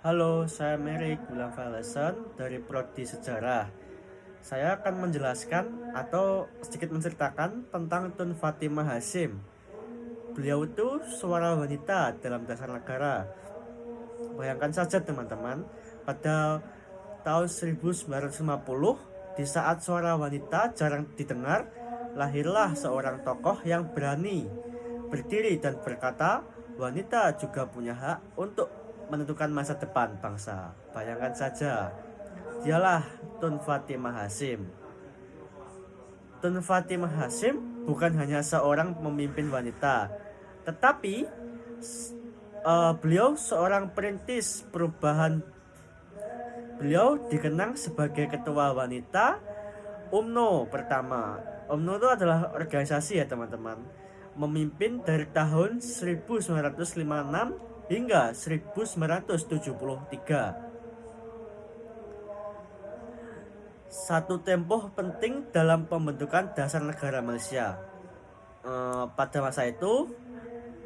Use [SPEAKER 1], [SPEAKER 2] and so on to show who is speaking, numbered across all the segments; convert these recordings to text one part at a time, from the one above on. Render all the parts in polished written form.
[SPEAKER 1] Halo, saya Merik Gulam Faleson dari Prodi Sejarah. Saya akan menjelaskan atau sedikit menceritakan tentang Tun Fatimah Hasyim. Beliau itu suara wanita dalam dasar negara. Bayangkan saja teman-teman, pada tahun 1950, di saat suara wanita jarang didengar, lahirlah seorang tokoh yang berani berdiri dan berkata, wanita juga punya hak untuk menentukan masa depan bangsa. Bayangkan saja, dialah Tun Fatimah Hasyim. Tun Fatimah Hasyim bukan hanya seorang pemimpin wanita, tetapi beliau seorang perintis perubahan. Beliau dikenang sebagai ketua wanita UMNO pertama. UMNO itu adalah organisasi ya teman-teman, memimpin dari tahun 1956 hingga 1973. Satu tempo penting dalam pembentukan dasar negara Malaysia. Pada masa itu,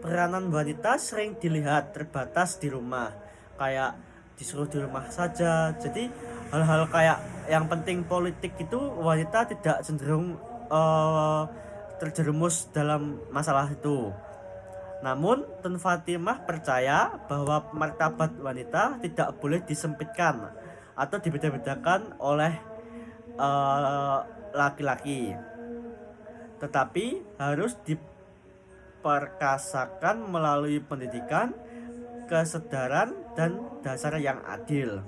[SPEAKER 1] peranan wanita sering dilihat terbatas di rumah, kayak disuruh di rumah saja. Jadi hal-hal kayak yang penting politik itu wanita tidak cenderung terjerumus dalam masalah itu. Namun Tun Fatimah percaya bahwa martabat wanita tidak boleh disempitkan atau dibeda-bedakan oleh laki-laki, tetapi harus diperkasakan melalui pendidikan, kesedaran, dan dasar yang adil.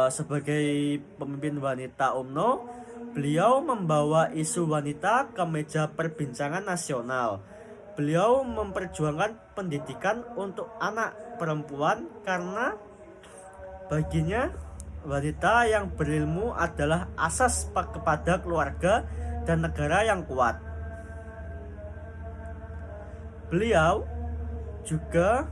[SPEAKER 1] Sebagai pemimpin wanita UMNO, beliau membawa isu wanita ke meja perbincangan nasional. Beliau memperjuangkan pendidikan untuk anak perempuan karena baginya wanita yang berilmu adalah asas kepada keluarga dan negara yang kuat. Beliau juga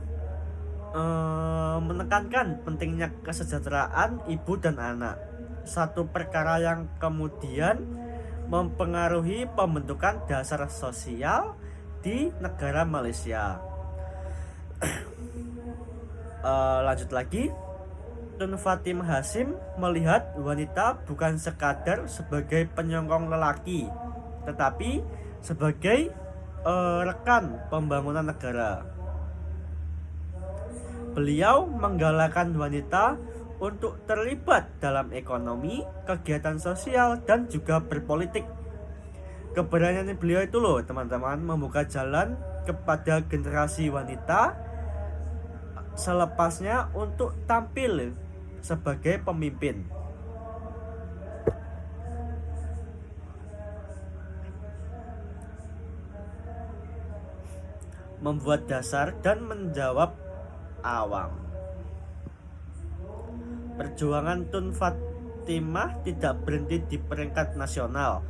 [SPEAKER 1] menekankan pentingnya kesejahteraan ibu dan anak, satu perkara yang kemudian mempengaruhi pembentukan dasar sosial di negara Malaysia. Lanjut lagi, Tun Fatimah Hasyim melihat wanita bukan sekadar sebagai penyokong lelaki, tetapi sebagai rekan pembangunan negara. Beliau menggalakkan wanita untuk terlibat dalam ekonomi, kegiatan sosial, dan juga berpolitik. Keberanian beliau itu loh teman-teman, membuka jalan kepada generasi wanita selepasnya untuk tampil sebagai pemimpin. Membuat dasar dan menjawab awam. Perjuangan Tun Fatimah tidak berhenti di peringkat nasional.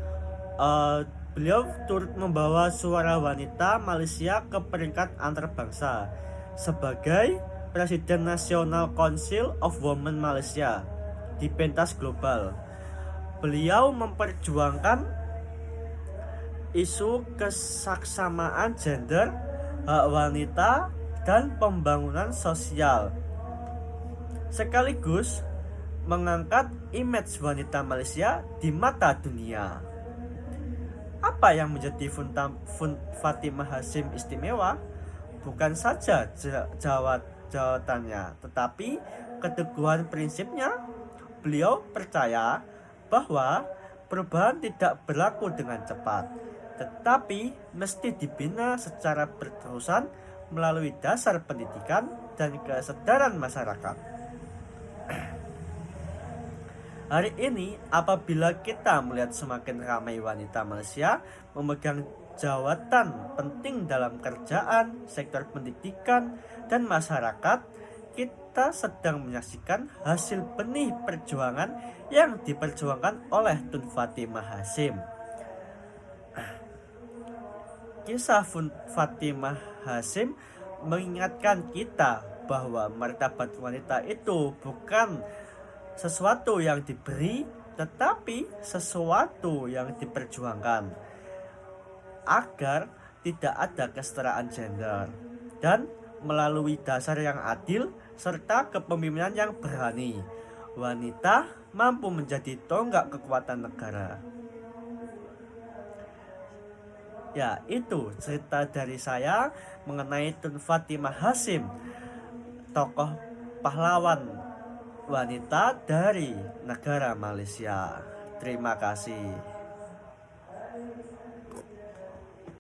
[SPEAKER 1] Beliau turut membawa suara wanita Malaysia ke peringkat antarbangsa sebagai Presiden National Council of Women Malaysia di pentas global. Beliau memperjuangkan isu kesaksamaan gender, hak wanita, dan pembangunan sosial, sekaligus mengangkat image wanita Malaysia di mata dunia. Apa yang menjadi Fatimah Hasyim istimewa? Bukan saja jawabannya, tetapi keteguhan prinsipnya. Beliau percaya bahwa perubahan tidak berlaku dengan cepat, tetapi mesti dibina secara berterusan melalui dasar pendidikan dan kesadaran masyarakat. Hari ini, apabila kita melihat semakin ramai wanita Malaysia memegang jawatan penting dalam kerjaan, sektor pendidikan, dan masyarakat, kita sedang menyaksikan hasil benih perjuangan yang diperjuangkan oleh Tun Fatimah Hasyim. Kisah Fatimah Hasyim mengingatkan kita bahwa martabat wanita itu bukan sesuatu yang diberi, tetapi sesuatu yang diperjuangkan agar tidak ada kesetaraan gender dan melalui dasar yang adil serta kepemimpinan yang berani. Wanita mampu menjadi tonggak kekuatan negara. Ya, itu cerita dari saya mengenai Tun Fatimah Hasyim, tokoh pahlawan wanita dari negara Malaysia. Terima kasih.